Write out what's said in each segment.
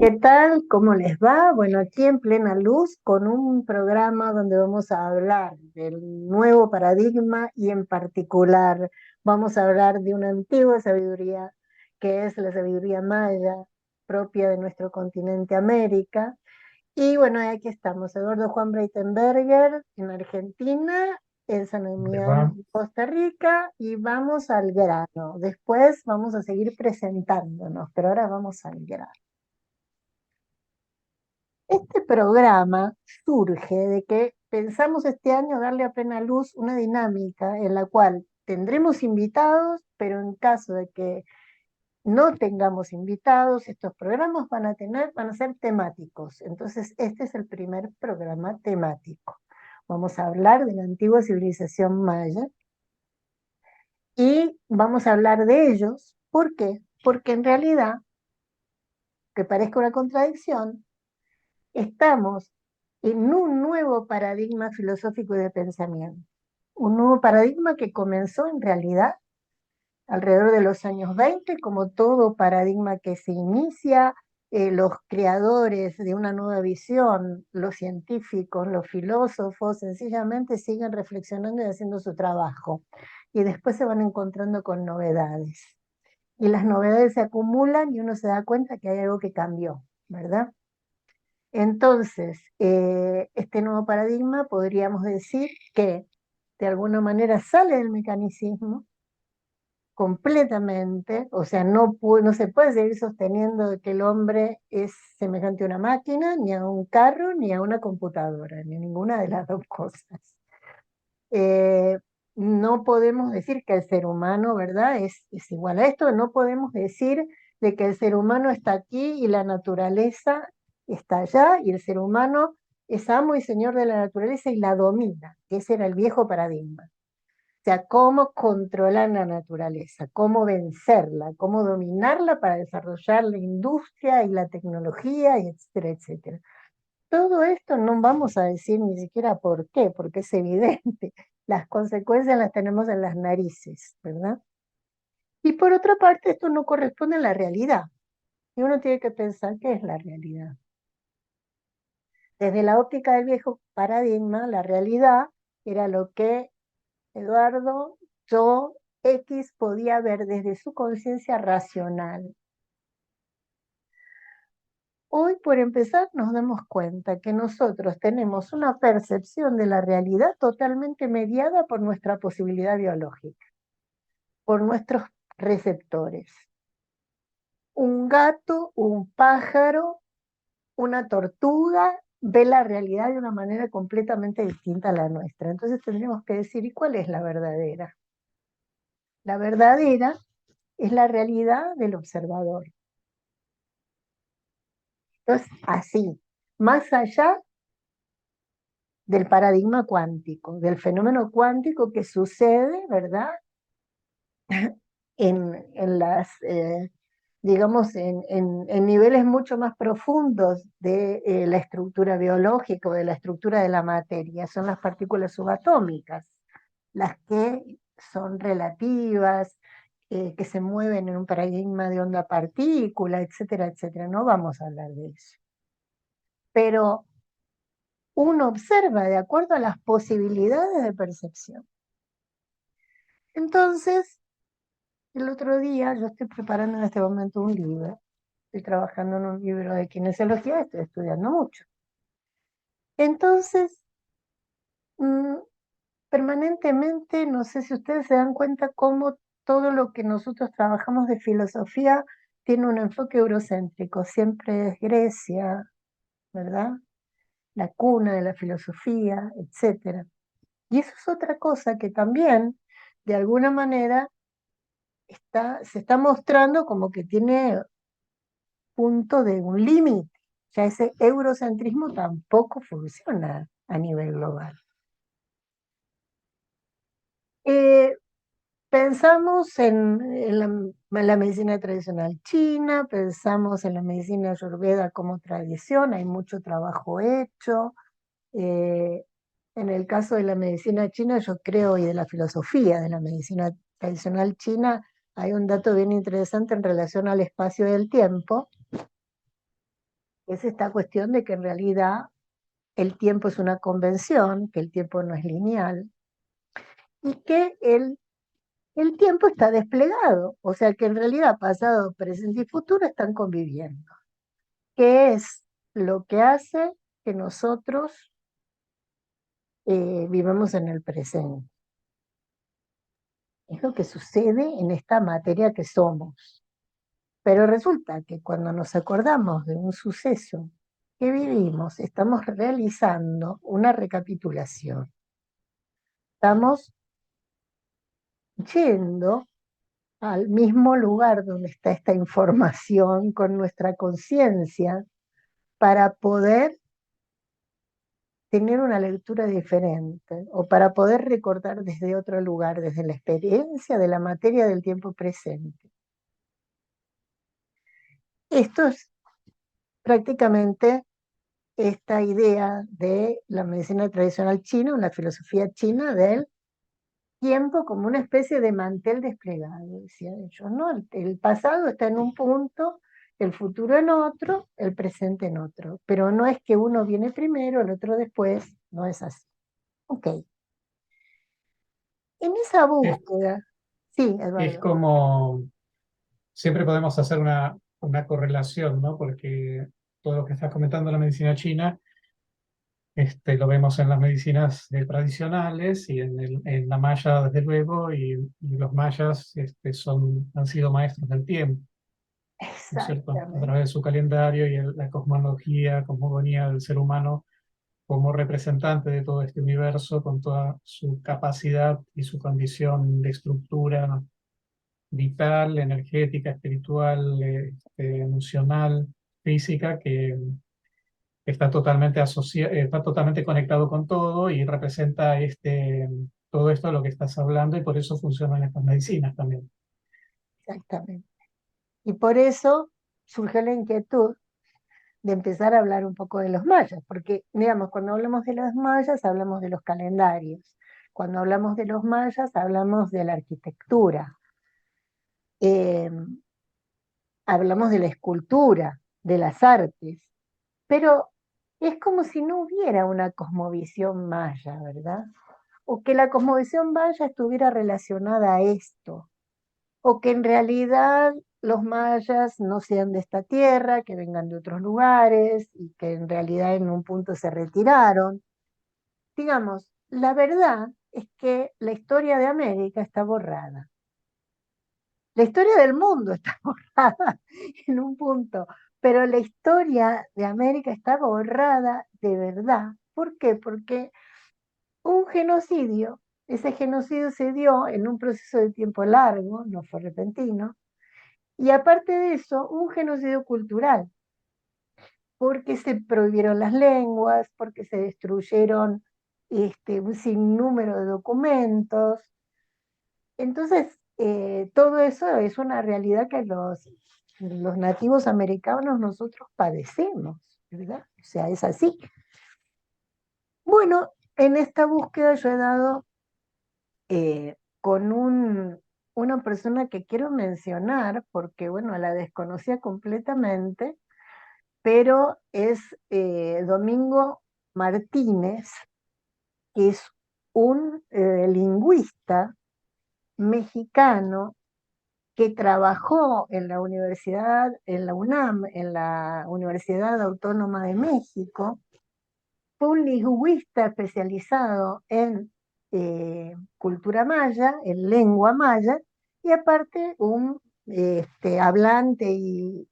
¿Qué tal? ¿Cómo les va? Bueno, aquí en plena luz con un programa donde vamos a hablar del nuevo paradigma y en particular vamos a hablar de una antigua sabiduría que es la sabiduría maya propia de nuestro continente América. Y bueno, aquí estamos, Eduardo Juan Breitenberger en Argentina, Elsa ¿Cómo Noemí va? en Costa Rica y vamos al grano. Después vamos a seguir presentándonos, pero ahora vamos al grano. Este programa surge de que pensamos este año darle a Plena Luz una dinámica en la cual tendremos invitados, pero en caso de que no tengamos invitados, estos programas van a ser temáticos. Entonces, este es el primer programa temático. Vamos a hablar de la antigua civilización maya y vamos a hablar de ellos. ¿Por qué? Porque en realidad, que parezca una contradicción, estamos en un nuevo paradigma filosófico y de pensamiento. Un nuevo paradigma que comenzó en realidad alrededor de los años 20, como todo paradigma que se inicia, los creadores de una nueva visión, los científicos, los filósofos, sencillamente siguen reflexionando y haciendo su trabajo. Y después se van encontrando con novedades. Y las novedades se acumulan y uno se da cuenta que hay algo que cambió, ¿verdad? Entonces, este nuevo paradigma podríamos decir que de alguna manera sale del mecanicismo completamente, o sea, no se puede seguir sosteniendo de que el hombre es semejante a una máquina, ni a un carro, ni a una computadora, ni a ninguna de las dos cosas. Eh, no podemos decir que el ser humano, ¿verdad?, es igual a esto, no podemos decir de que el ser humano está aquí y la naturaleza está allá, y el ser humano es amo y señor de la naturaleza y la domina, que ese era el viejo paradigma. O sea, cómo controlar la naturaleza, cómo vencerla, cómo dominarla para desarrollar la industria y la tecnología, y etcétera, etcétera. Todo esto no vamos a decir ni siquiera por qué, porque es evidente. Las consecuencias las tenemos en las narices, ¿verdad? Y por otra parte, esto no corresponde a la realidad. Y uno tiene que pensar qué es la realidad. Desde la óptica del viejo paradigma, la realidad era lo que Eduardo, yo, X podía ver desde su conciencia racional. Hoy, por empezar, nos damos cuenta que nosotros tenemos una percepción de la realidad totalmente mediada por nuestra posibilidad biológica, por nuestros receptores. Un gato, un pájaro, una tortuga ve la realidad de una manera completamente distinta a la nuestra. Entonces tendríamos que decir, ¿y cuál es la verdadera? La verdadera es la realidad del observador. Entonces, así, más allá del paradigma cuántico, del fenómeno cuántico que sucede, ¿verdad? En las, digamos, en niveles mucho más profundos de la estructura biológica o de la estructura de la materia. Son las partículas subatómicas, las que son relativas, que se mueven en un paradigma de onda-partícula, etcétera, etcétera. No vamos a hablar de eso. Pero uno observa de acuerdo a las posibilidades de percepción. Entonces, el otro día, yo estoy preparando en este momento un libro, estoy trabajando en un libro de kinesiología, estoy estudiando mucho. Entonces, mm, permanentemente, no sé si ustedes se dan cuenta cómo todo lo que nosotros trabajamos de filosofía tiene un enfoque eurocéntrico, siempre es Grecia, ¿verdad? La cuna de la filosofía, etcétera. Y eso es otra cosa que también, de alguna manera, se está mostrando como que tiene punto de un límite. Ya ese eurocentrismo tampoco funciona a nivel global. Eh, Pensamos en la medicina tradicional china, pensamos en la medicina ayurveda como tradición, hay mucho trabajo hecho. Eh, en el caso de la medicina china, yo creo, y de la filosofía de la medicina tradicional china, hay un dato bien interesante en relación al espacio y el tiempo, Es esta cuestión de que en realidad el tiempo es una convención, que el tiempo no es lineal y que el tiempo está desplegado, o sea que en realidad pasado, presente y futuro están conviviendo, que es lo que hace que nosotros vivamos en el presente. Es lo que sucede en esta materia que somos. Pero resulta que cuando nos acordamos de un suceso que vivimos, estamos realizando una recapitulación. Estamos yendo al mismo lugar donde está esta información con nuestra conciencia para poder tener una lectura diferente o para poder recordar desde otro lugar, desde la experiencia de la materia del tiempo presente. Esto es prácticamente esta idea de la medicina tradicional china, o la filosofía china del tiempo como una especie de mantel desplegado, decían ellos, ¿no? El pasado está en un punto, el futuro en otro, el presente en otro, pero no es que uno viene primero, el otro después, no es así. Ok, en esa Es, búsqueda, sí, es Eduardo, como, siempre podemos hacer una correlación, ¿no? Porque todo lo que estás comentando en la medicina china, lo vemos en las medicinas tradicionales y en la maya, desde luego, y los mayas han sido maestros del tiempo, ¿no es cierto? A exactamente, través de su calendario y la cosmología, cosmogonía del ser humano como representante de todo este universo, con toda su capacidad y su condición de estructura vital, energética, espiritual, emocional, física, que está totalmente conectado con todo y representa todo esto de lo que estás hablando y por eso funcionan estas medicinas también. exactamente. Y por eso surge la inquietud de empezar a hablar un poco de los mayas, porque, digamos, cuando hablamos de los mayas hablamos de los calendarios, cuando hablamos de los mayas hablamos de la arquitectura, eh, hablamos de la escultura, de las artes, pero es como si no hubiera una cosmovisión maya, ¿verdad? O que la cosmovisión maya estuviera relacionada a esto, o que en realidad los mayas no sean de esta tierra, que vengan de otros lugares y que en realidad en un punto se retiraron. Digamos, la verdad es que la historia de América está borrada. La historia del mundo está borrada en un punto, pero la historia de América está borrada de verdad. ¿Por qué? Porque un genocidio, ese genocidio se dio en un proceso de tiempo largo, no fue repentino, y aparte de eso, un genocidio cultural, porque se prohibieron las lenguas, porque se destruyeron un sinnúmero de documentos. Entonces, todo eso es una realidad que los nativos americanos nosotros padecemos, ¿verdad? O sea, es así. Bueno, en esta búsqueda yo he dado con una persona que quiero mencionar, porque bueno, la desconocía completamente, pero es Domingo Martínez, que es un lingüista mexicano que trabajó en la universidad, en la UNAM, en la Universidad Autónoma de México. Fue un lingüista especializado en cultura maya, en lengua maya, y aparte un hablante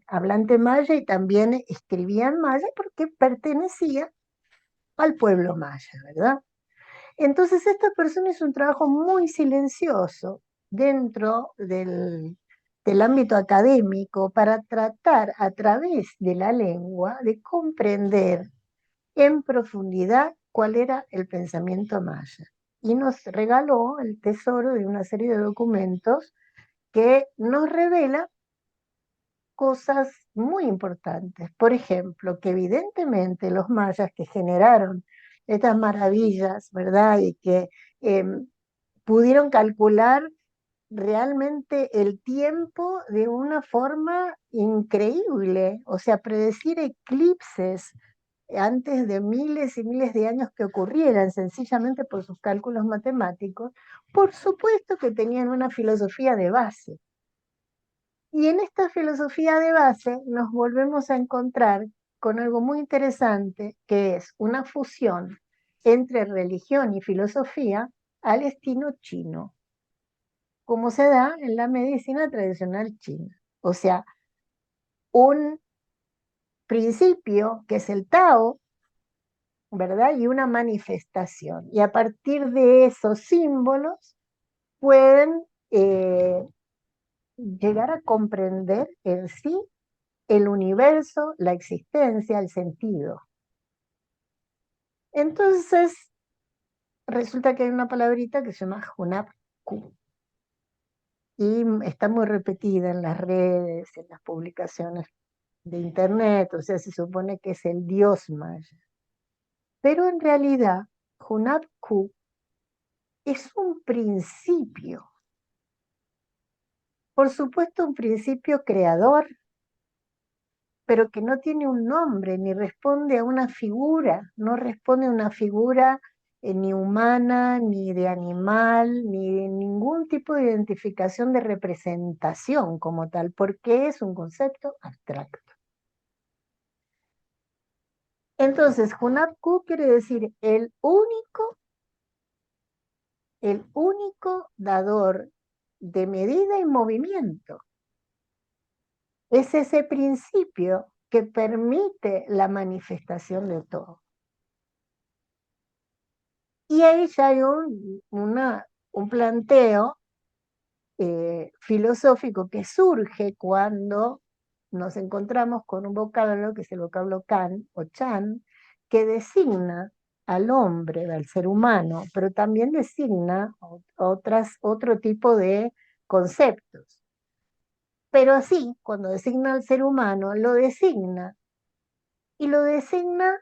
hablante maya y también escribía en maya porque pertenecía al pueblo maya, ¿verdad? Entonces esta persona hizo un trabajo muy silencioso dentro del ámbito académico para tratar a través de la lengua de comprender en profundidad cuál era el pensamiento maya. Y nos regaló el tesoro de una serie de documentos que nos revela cosas muy importantes. Por ejemplo, que evidentemente los mayas que generaron estas maravillas, ¿verdad? Y que eh, pudieron calcular realmente el tiempo de una forma increíble, o sea, predecir eclipses antes de miles y miles de años que ocurrieran, sencillamente por sus cálculos matemáticos, por supuesto que tenían una filosofía de base. Y en esta filosofía de base nos volvemos a encontrar con algo muy interesante, que es una fusión entre religión y filosofía al estilo chino, como se da en la medicina tradicional china. O sea, un principio que es el Tao, ¿verdad? Y una manifestación. Y a partir de esos símbolos pueden llegar a comprender en sí el universo, la existencia, el sentido. Entonces, resulta que hay una palabrita que se llama Hunab-ku y está muy repetida en las redes, en las publicaciones de internet, o sea, se supone que es el dios maya. Pero en realidad, Hunab-ku es un principio, por supuesto un principio creador, pero que no tiene un nombre, ni responde a una figura, no responde a una figura ni humana, ni de animal, ni de ningún tipo de identificación de representación como tal, porque es un concepto abstracto. Entonces, Hunab-ku quiere decir el único dador de medida y movimiento. Es ese principio que permite la manifestación de todo. Y ahí ya hay un planteo filosófico que surge cuando nos encontramos con un vocablo que es el vocablo Kan o Chan, que designa al hombre, al ser humano, pero también designa otro tipo de conceptos. Pero así, cuando designa al ser humano, lo designa y lo designa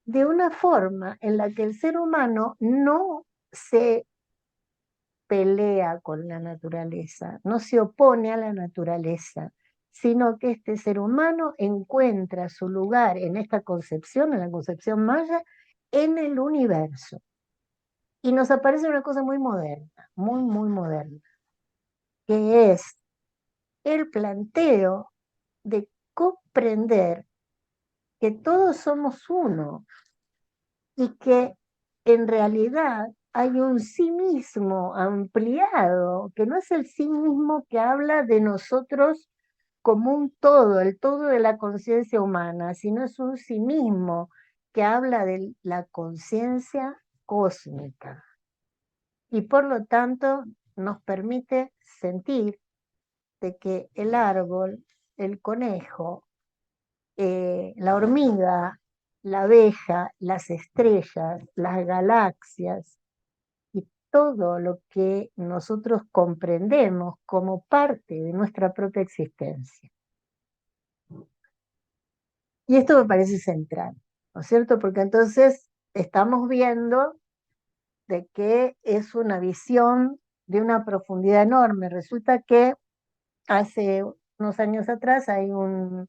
de una forma en la que el ser humano no se pelea con la naturaleza, no se opone a la naturaleza, sino que este ser humano encuentra su lugar en esta concepción, en la concepción maya, en el universo. Y nos aparece una cosa muy moderna, muy, muy moderna, que es el planteo de comprender que todos somos uno y que en realidad hay un sí mismo ampliado, que no es el sí mismo que habla de nosotros como un todo, el todo de la conciencia humana, sino es un sí mismo que habla de la conciencia cósmica y por lo tanto nos permite sentir de que el árbol, el conejo, la hormiga, la abeja, las estrellas, las galaxias y todo lo que nosotros comprendemos como parte de nuestra propia existencia. Y esto me parece central, ¿no es cierto? Porque entonces estamos viendo de que es una visión de una profundidad enorme. Resulta que hace unos años atrás hay un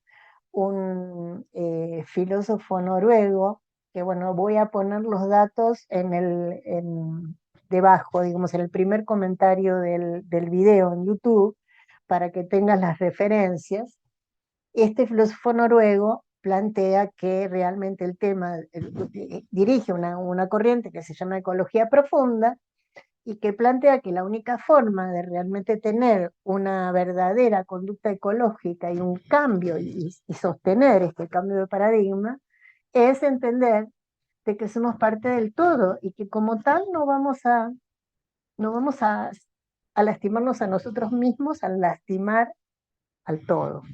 filósofo noruego, que bueno, voy a poner los datos debajo, digamos, en el primer comentario del video en YouTube, para que tengas las referencias. Este filósofo noruego plantea que realmente el tema dirige una corriente que se llama ecología profunda, y que plantea que la única forma de realmente tener una verdadera conducta ecológica y un cambio y sostener este cambio de paradigma es entender de que somos parte del todo y que como tal no vamos a lastimarnos a nosotros mismos al lastimar al todo.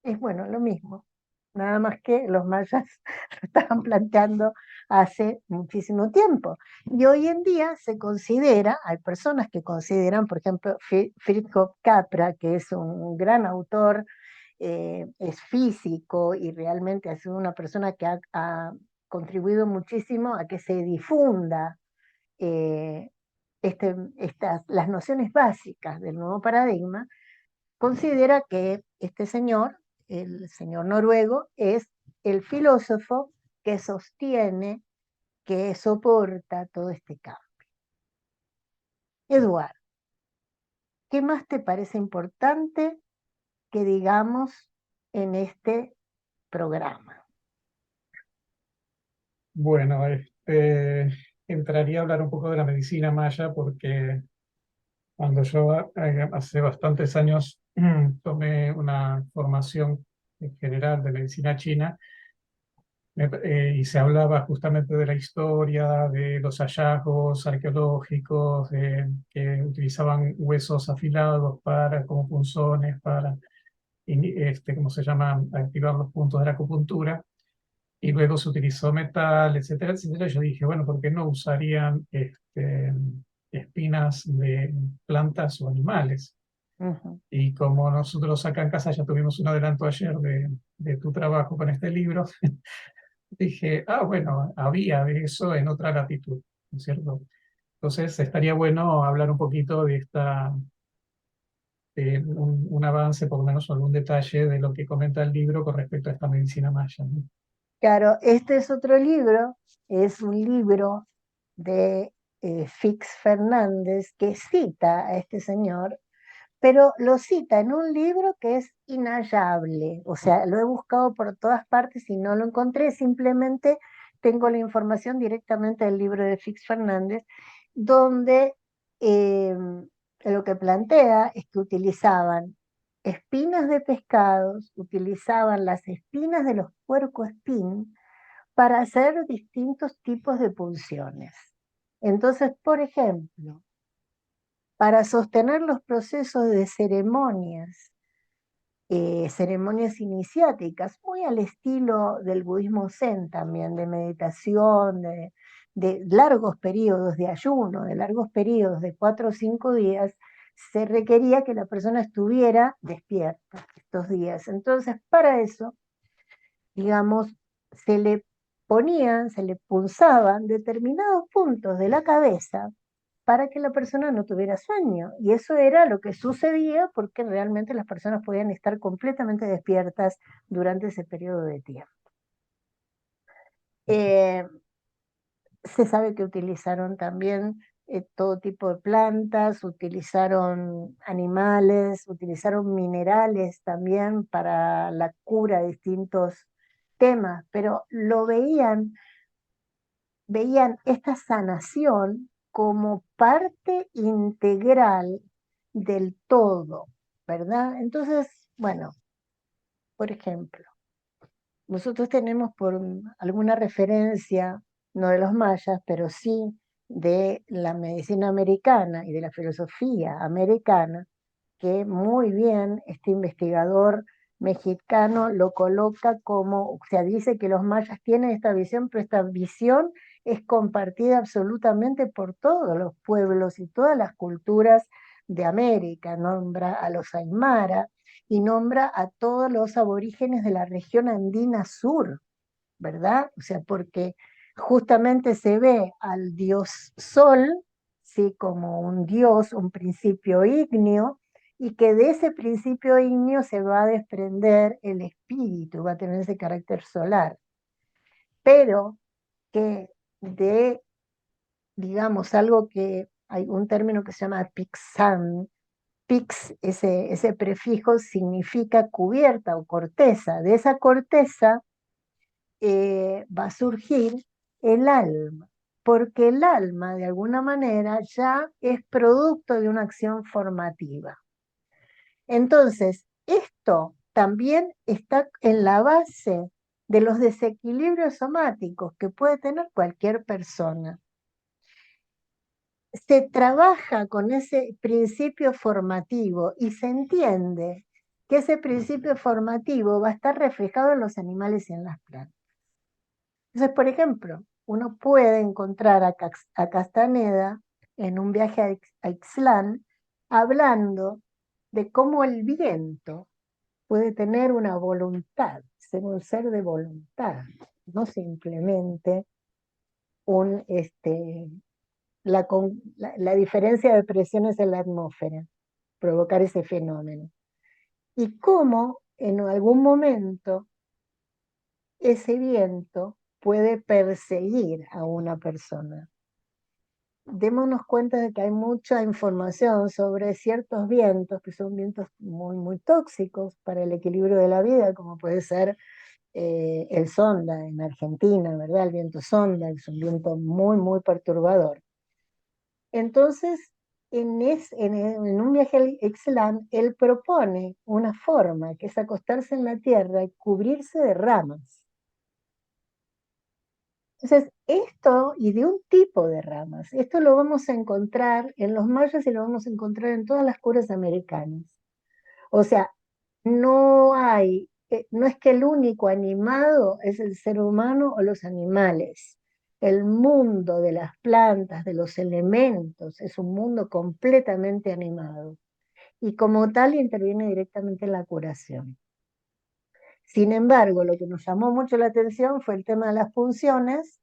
Es bueno, lo mismo, nada más que los mayas lo estaban planteando hace muchísimo tiempo. Y hoy en día se considera, hay personas que consideran, por ejemplo, Fritjof Capra, que es un gran autor, es físico y realmente ha sido una persona que ha contribuido muchísimo a que se difunda eh, las nociones básicas del nuevo paradigma, considera que este señor, el señor noruego, es el filósofo que sostiene, que soporta todo este cambio. Eduardo, ¿qué más te parece importante que digamos en este programa? Bueno, entraría a hablar un poco de la medicina maya porque cuando yo hace bastantes años tomé una formación en general de medicina china, y se hablaba justamente de la historia, de los hallazgos arqueológicos, que utilizaban huesos afilados para, como punzones para, ¿cómo se llama?, activar los puntos de la acupuntura. Y luego se utilizó metal, etcétera, etcétera. Yo dije, bueno, ¿por qué no usarían espinas de plantas o animales? Ujú. Y como nosotros acá en casa ya tuvimos un adelanto ayer de tu trabajo con este libro, dije, ah, bueno, había de eso en otra latitud, ¿no es cierto? Entonces estaría bueno hablar un poquito de un avance, por lo menos algún detalle de lo que comenta el libro con respecto a esta medicina maya, ¿no? Claro, este es otro libro, es un libro de Fix Fernández que cita a este señor, pero lo cita en un libro que es inhallable, o sea, lo he buscado por todas partes y no lo encontré, simplemente tengo la información directamente del libro de Fix Fernández, donde eh, lo que plantea es que utilizaban espinas de pescados, utilizaban las espinas de los puercoespín para hacer distintos tipos de punciones. Entonces, por ejemplo, para sostener los procesos de ceremonias iniciáticas, muy al estilo del budismo zen también, de meditación, de largos periodos de ayuno, de largos periodos de 4 o 5 días, se requería que la persona estuviera despierta estos días. Entonces, para eso, digamos, se le se le punzaban determinados puntos de la cabeza para que la persona no tuviera sueño. Y eso era lo que sucedía porque realmente las personas podían estar completamente despiertas durante ese periodo de tiempo. Eh, Se sabe que utilizaron también todo tipo de plantas, utilizaron animales, utilizaron minerales también para la cura de distintos temas, pero veían esta sanación como parte integral del todo, ¿verdad? Entonces, bueno, por ejemplo, nosotros tenemos por alguna referencia, no de los mayas, pero sí de la medicina americana y de la filosofía americana, que muy bien este investigador mexicano lo coloca como, o sea, dice que los mayas tienen esta visión, pero esta visión es compartida absolutamente por todos los pueblos y todas las culturas de América. Nombra a los Aymara y nombra a todos los aborígenes de la región andina sur, ¿verdad? O sea, porque justamente se ve al dios Sol, sí, como un dios, un principio ígneo, y que de ese principio ígneo se va a desprender el espíritu, va a tener ese carácter solar, pero que de, digamos, algo que hay un término que se llama pixan, pix, ese prefijo significa cubierta o corteza, de esa corteza va a surgir el alma, porque el alma de alguna manera ya es producto de una acción formativa. Entonces, esto también está en la base de los desequilibrios somáticos que puede tener cualquier persona. Se trabaja con ese principio formativo y se entiende que ese principio formativo va a estar reflejado en los animales y en las plantas. Entonces, por ejemplo, uno puede encontrar a Castaneda en un viaje a Ixtlán hablando de cómo el viento puede tener una voluntad, ser un ser de voluntad, no simplemente un, la diferencia de presiones en la atmósfera, provocar ese fenómeno. Y cómo en algún momento ese viento puede perseguir a una persona. Démonos cuenta de que hay mucha información sobre ciertos vientos, que son vientos muy, muy tóxicos para el equilibrio de la vida, como puede ser el sonda en Argentina, ¿verdad? El viento sonda es un viento muy, muy perturbador. Entonces, en un viaje al Ixtlán, él propone una forma, que es acostarse en la tierra y cubrirse de ramas. Entonces, esto, y de un tipo de ramas, esto lo vamos a encontrar en los mayas y lo vamos a encontrar en todas las curas americanas. O sea, no es que el único animado es el ser humano o los animales. El mundo de las plantas, de los elementos, es un mundo completamente animado. Y como tal interviene directamente en la curación. Sin embargo, lo que nos llamó mucho la atención fue el tema de las punciones,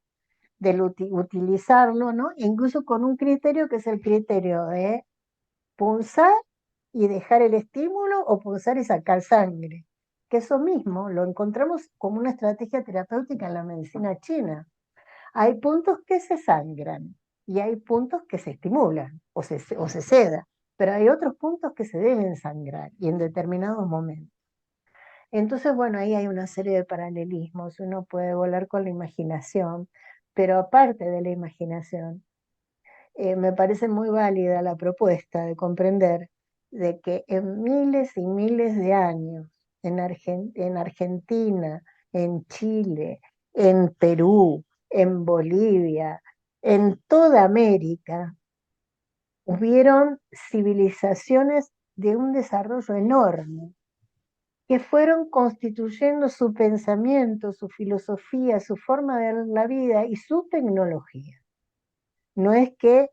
del utilizarlo, ¿no? Incluso con un criterio que es el criterio de punzar y dejar el estímulo o pulsar y sacar sangre. Que eso mismo lo encontramos como una estrategia terapéutica en la medicina china. Hay puntos que se sangran y hay puntos que se estimulan o se seda, pero hay otros puntos que se deben sangrar y en determinados momentos. Entonces, bueno, ahí hay una serie de paralelismos, uno puede volar con la imaginación, pero aparte de la imaginación, me parece muy válida la propuesta de comprender de que en miles y miles de años, en Argentina, en Chile, en Perú, en Bolivia, en toda América, hubieron civilizaciones de un desarrollo enorme, que fueron constituyendo su pensamiento, su filosofía, su forma de ver la vida y su tecnología. No es que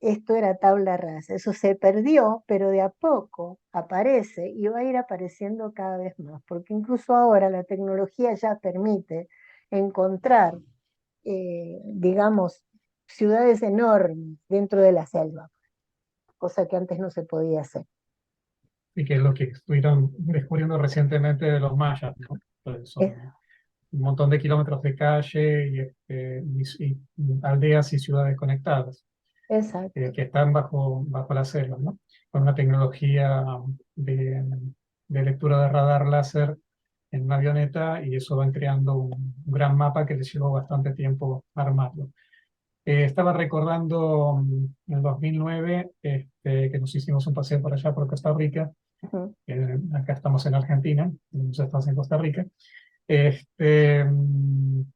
esto era tabla rasa, eso se perdió, pero de a poco aparece y va a ir apareciendo cada vez más, porque incluso ahora la tecnología ya permite encontrar, digamos, ciudades enormes dentro de la selva, cosa que antes no se podía hacer. Y que es lo que estuvieron descubriendo recientemente de los mayas, ¿no? Pues Es- son un montón de kilómetros de calle y aldeas y ciudades conectadas, exacto, que están bajo la selva, ¿no? Con una tecnología de, de lectura de radar láser en una avioneta y eso van creando un gran mapa que les llevó bastante tiempo armarlo. Estaba recordando en el 2009 que nos hicimos un paseo por allá por Costa Rica. Acá estamos en Argentina, nosotros estamos en Costa Rica.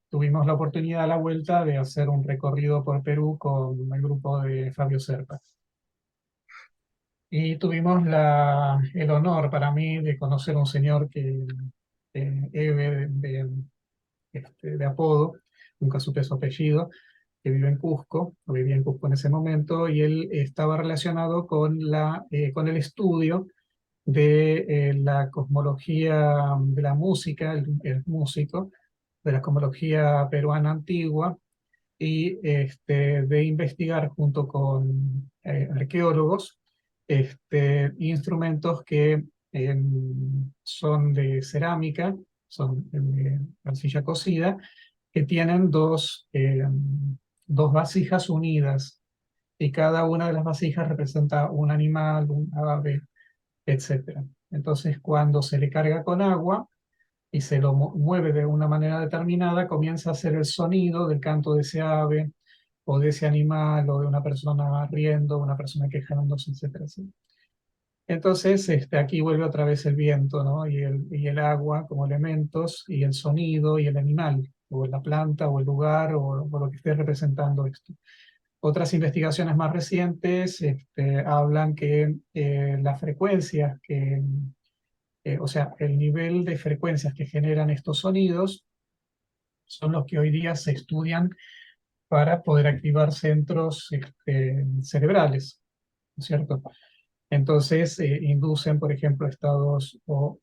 Tuvimos la oportunidad a la vuelta de hacer un recorrido por Perú con el grupo de Fabio Serpa. Y tuvimos el honor para mí de conocer a un señor Eve, de apodo, nunca supe su apellido, que vive en Cusco, o vivía en Cusco en ese momento, y él estaba relacionado con el estudio de la cosmología de la música, el músico, de la cosmología peruana antigua, y de investigar junto con arqueólogos instrumentos que son de cerámica, son de arcilla cocida, que tienen dos vasijas unidas, y cada una de las vasijas representa un animal, un ave, etcétera. Entonces, cuando se le carga con agua y se lo mueve de una manera determinada, comienza a hacer el sonido del canto de ese ave o de ese animal o de una persona riendo, una persona quejándose, etcétera, etcétera. Entonces, aquí vuelve otra vez el viento, ¿no? Y el agua como elementos, y el sonido y el animal, o la planta, o el lugar, o lo que esté representando esto. Otras investigaciones más recientes hablan que las frecuencias o sea, el nivel de frecuencias que generan estos sonidos son los que hoy día se estudian para poder activar centros cerebrales, ¿no es cierto? Entonces, inducen, por ejemplo, estados ¿cómo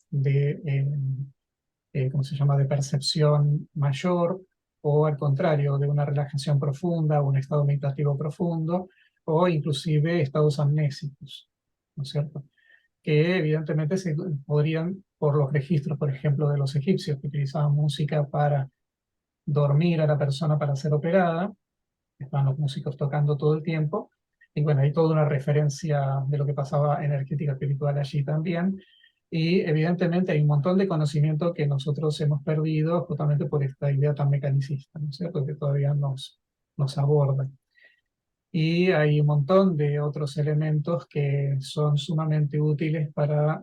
se llama?, de percepción mayor, o al contrario, de una relajación profunda, un estado meditativo profundo, o inclusive estados amnésicos, ¿no es cierto? Que evidentemente se podrían, por los registros, por ejemplo, de los egipcios que utilizaban música para dormir a la persona para ser operada, estaban los músicos tocando todo el tiempo, y bueno, hay toda una referencia de lo que pasaba energética espiritual allí también, y evidentemente hay un montón de conocimiento que nosotros hemos perdido justamente por esta idea tan mecanicista, ¿no es cierto?, que todavía nos aborda. Y hay un montón de otros elementos que son sumamente útiles para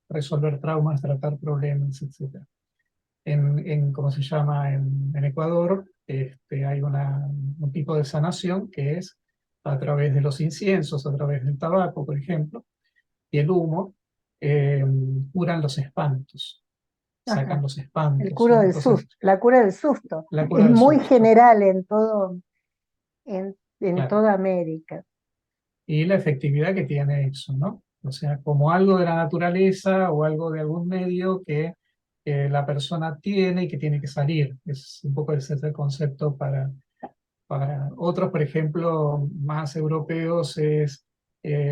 resolver traumas, tratar problemas, etcétera. ¿Cómo se llama? En Ecuador, hay un tipo de sanación que es a través de los inciensos, a través del tabaco, por ejemplo, y el humo, eh, curan los espantos, sacan Ajá. los espantos, ¿no? Del Entonces, susto, la cura del susto. la cura Es del muy susto, general en todo, en claro. toda América. Y la efectividad que tiene eso, ¿no? O sea, como algo de la naturaleza o algo de algún medio que la persona tiene y que tiene que salir. Es un poco ese es el concepto para otros, por ejemplo, más europeos, es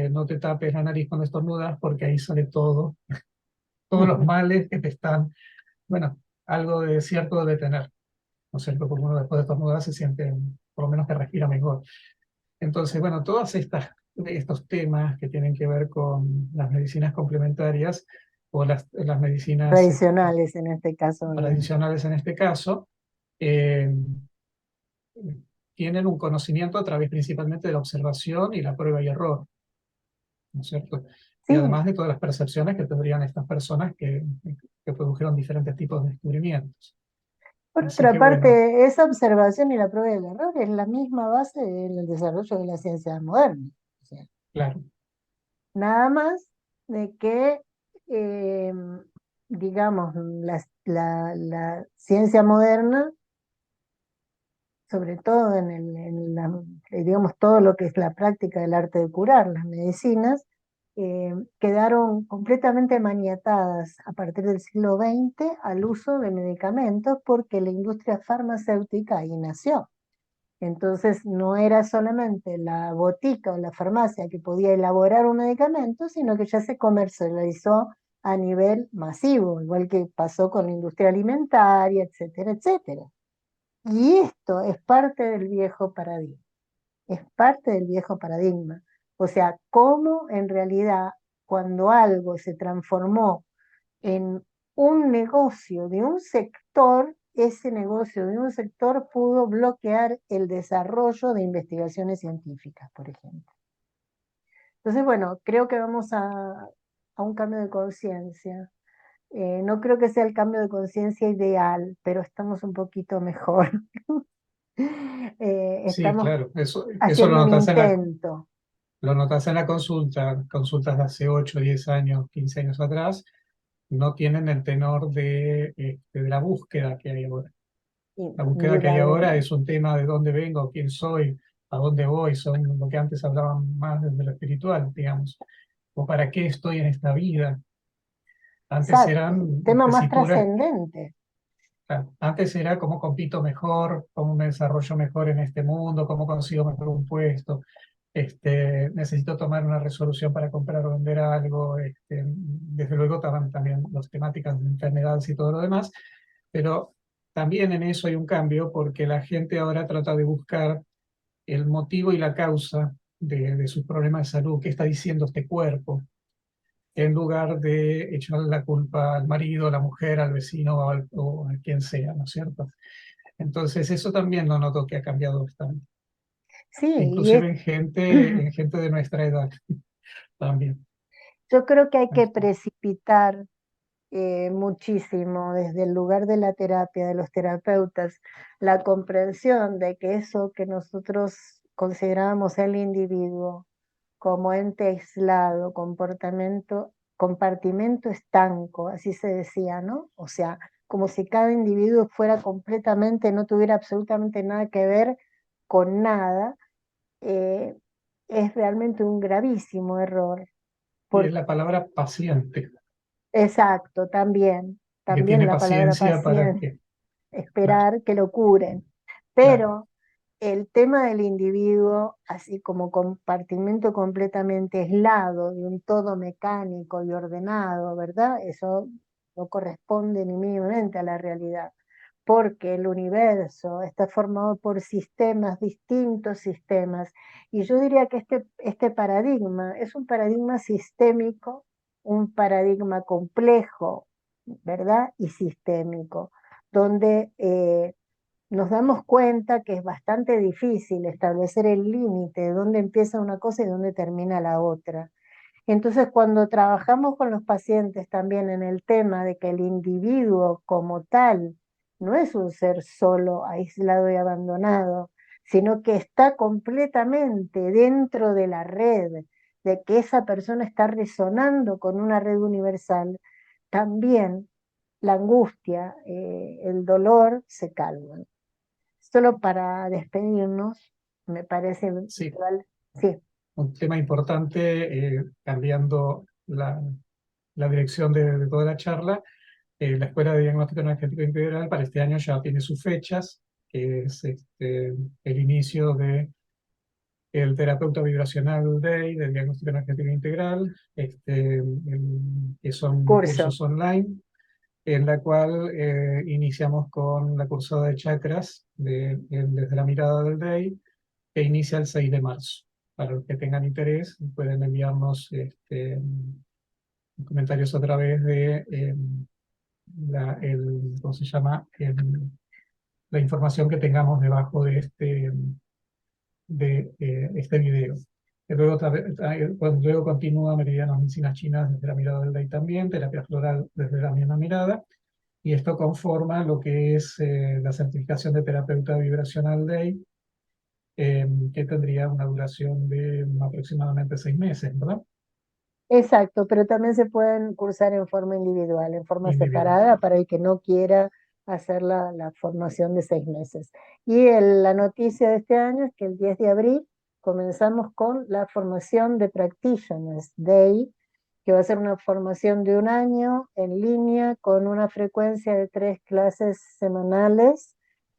no te tapes la nariz cuando estornudas porque ahí sale todo, todos los males que te están, bueno, algo de cierto debe tener, ¿no es cierto? Porque uno después de estornudar se siente, por lo menos que respira mejor. Entonces, bueno, todos estos temas que tienen que ver con las medicinas complementarias o las medicinas Tradicionales en este caso, digamos. tradicionales en este caso, eh, tienen un conocimiento a través principalmente de la observación y la prueba y error, ¿no es cierto? Y Sí, además de todas las percepciones que tendrían estas personas que produjeron diferentes tipos de descubrimientos. por Así otra que bueno, parte, esa observación y la prueba del error es la misma base del desarrollo de la ciencia moderna. O sea, claro, nada más de que, eh, digamos, la ciencia moderna, sobre todo digamos, todo lo que es la práctica del arte de curar, las medicinas, quedaron completamente maniatadas a partir del siglo XX al uso de medicamentos porque la industria farmacéutica ahí nació. Entonces no era solamente la botica o la farmacia que podía elaborar un medicamento, sino que ya se comercializó a nivel masivo, igual que pasó con la industria alimentaria, etcétera, etcétera. Y esto es parte del viejo paradigma, es parte del viejo paradigma. O sea, cómo en realidad cuando algo se transformó en un negocio de un sector, ese negocio de un sector pudo bloquear el desarrollo de investigaciones científicas, por ejemplo. Entonces, bueno, creo que vamos a un cambio de conciencia. No creo que sea el cambio de conciencia ideal, pero estamos un poquito mejor. sí, Estamos claro, eso haciendo un intento. lo notas en la consulta, consultas de hace 8, 10 años, 15 años atrás, no tienen el tenor de la búsqueda que hay ahora. La búsqueda que hay ahora Indudablemente. es un tema de dónde vengo, quién soy, a dónde voy, son lo que antes hablaban más desde lo espiritual, digamos, o para qué estoy en esta vida. Antes Exacto, eran un tema más tesituras, trascendente. antes era cómo compito mejor, cómo me desarrollo mejor en este mundo, cómo consigo mejor un puesto, necesito tomar una resolución para comprar o vender algo, desde luego estaban también las temáticas de enfermedades y todo lo demás, pero también en eso hay un cambio porque la gente ahora trata de buscar el motivo y la causa de sus problemas de salud, qué está diciendo este cuerpo, en lugar de echarle la culpa al marido, a la mujer, al vecino o a quien sea, ¿no es cierto? Entonces eso también lo noto que ha cambiado bastante, Sí, inclusive en gente de nuestra edad también. yo creo que hay que precipitar muchísimo desde el lugar de la terapia, de los terapeutas, la comprensión de que eso que nosotros consideramos el individuo como ente aislado, compartimento estanco, así se decía, ¿no? O sea, como si cada individuo fuera completamente, no tuviera absolutamente nada que ver con nada, eh, es realmente un gravísimo error. Y es la palabra paciente, Exacto, que también tiene la palabra paciencia para paciente. que claro, esperar que lo curen. claro. Pero el tema del individuo, así como compartimento completamente aislado de un todo mecánico y ordenado, ¿verdad? Eso no corresponde ni mínimamente a la realidad, porque el universo está formado por sistemas, distintos sistemas, y yo diría que este paradigma es un paradigma sistémico, un paradigma complejo, ¿verdad? Y sistémico, donde nos damos cuenta que es bastante difícil establecer el límite de dónde empieza una cosa y dónde termina la otra. Entonces, cuando trabajamos con los pacientes también en el tema de que el individuo como tal no es un ser solo, aislado y abandonado, sino que está completamente dentro de la red, de que esa persona está resonando con una red universal, también la angustia, el dolor se calman. Solo para despedirnos, me parece, Sí, sí, un tema importante, cambiando la dirección de toda la charla. La Escuela de Diagnóstico Energético Integral para este año ya tiene sus fechas, que es el inicio de el Terapeuta Vibracional Day de Diagnóstico Energético Integral, que son curso. cursos online, en la cual iniciamos con la cursada de chakras desde la mirada del Day, que inicia el 6 de marzo. Para los que tengan interés, pueden enviarnos comentarios a través de ¿cómo se llama? La información que tengamos debajo de este video. Luego continúa Meridianos Medicinas Chinas desde la mirada del Dai también, terapia floral desde la misma mirada, y esto conforma lo que es la certificación de terapeuta vibracional Dai, que tendría una duración de aproximadamente 6 meses, ¿verdad? Exacto, pero también se pueden cursar en forma individual, en forma Individual. separada, para el que no quiera hacer la formación de 6 meses. Y la noticia de este año es que el 10 de abril comenzamos con la formación de Practitioners Day, que va a ser una formación de un año en línea con una frecuencia de 3 clases semanales.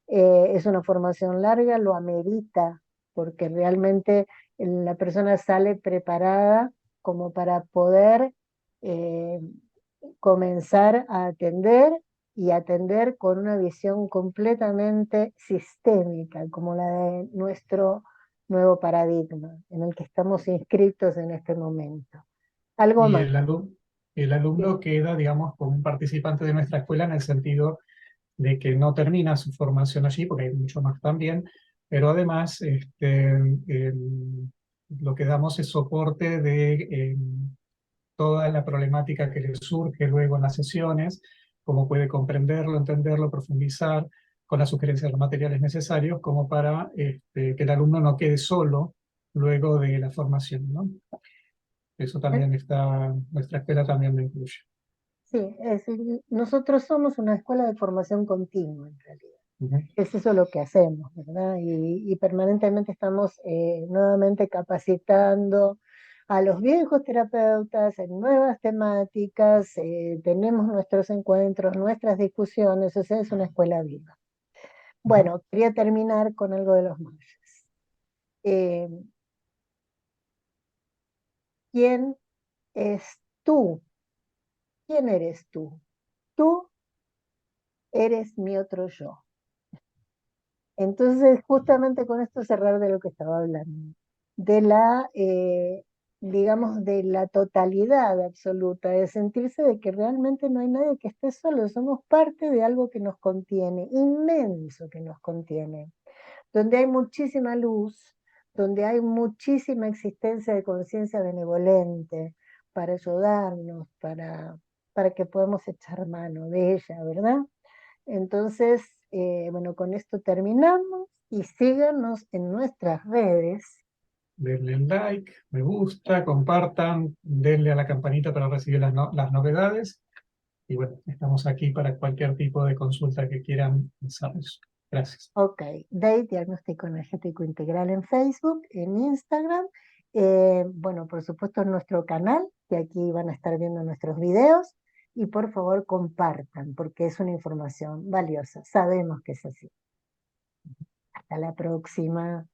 Es una formación larga, lo amerita, porque realmente la persona sale preparada como para poder eh, comenzar a atender y atender con una visión completamente sistémica, como la de nuestro nuevo paradigma en el que estamos inscritos en este momento. Algo Y más. el alumno Sí. queda, digamos, como un participante de nuestra escuela en el sentido de que no termina su formación allí, porque hay mucho más también, pero además lo que damos es soporte de toda la problemática que le surge luego en las sesiones, cómo puede comprenderlo, entenderlo, profundizar con las sugerencias de los materiales necesarios, como para que el alumno no quede solo luego de la formación, ¿no? Eso también está, nuestra escuela también lo incluye. Sí, es decir, nosotros somos una escuela de formación continua en realidad. Ujú. Es eso lo que hacemos, ¿verdad? Y permanentemente estamos nuevamente capacitando a los viejos terapeutas en nuevas temáticas, tenemos nuestros encuentros, nuestras discusiones, o sea, es una escuela viva. Ujú. Bueno, quería terminar con algo de los mayas. Eh, ¿Quién es tú? ¿Quién eres tú? Tú eres mi otro yo. Entonces, justamente con esto cerrar de lo que estaba hablando, de digamos, de la totalidad absoluta, de sentirse de que realmente no hay nadie que esté solo, somos parte de algo que nos contiene, inmenso que nos contiene, donde hay muchísima luz, donde hay muchísima existencia de conciencia benevolente para ayudarnos, para que podamos echar mano de ella, ¿verdad? Entonces, bueno, con esto terminamos y síganos en nuestras redes. Denle like, me gusta, compartan, denle a la campanita para recibir las novedades. Y bueno, estamos aquí para cualquier tipo de consulta que quieran hacernos. Gracias. Ok, DATE, Diagnóstico Energético Integral en Facebook, en Instagram. Bueno, por supuesto en nuestro canal, que aquí van a estar viendo nuestros videos. y por favor compartan, porque es una información valiosa. Sabemos que es así. Hasta la próxima.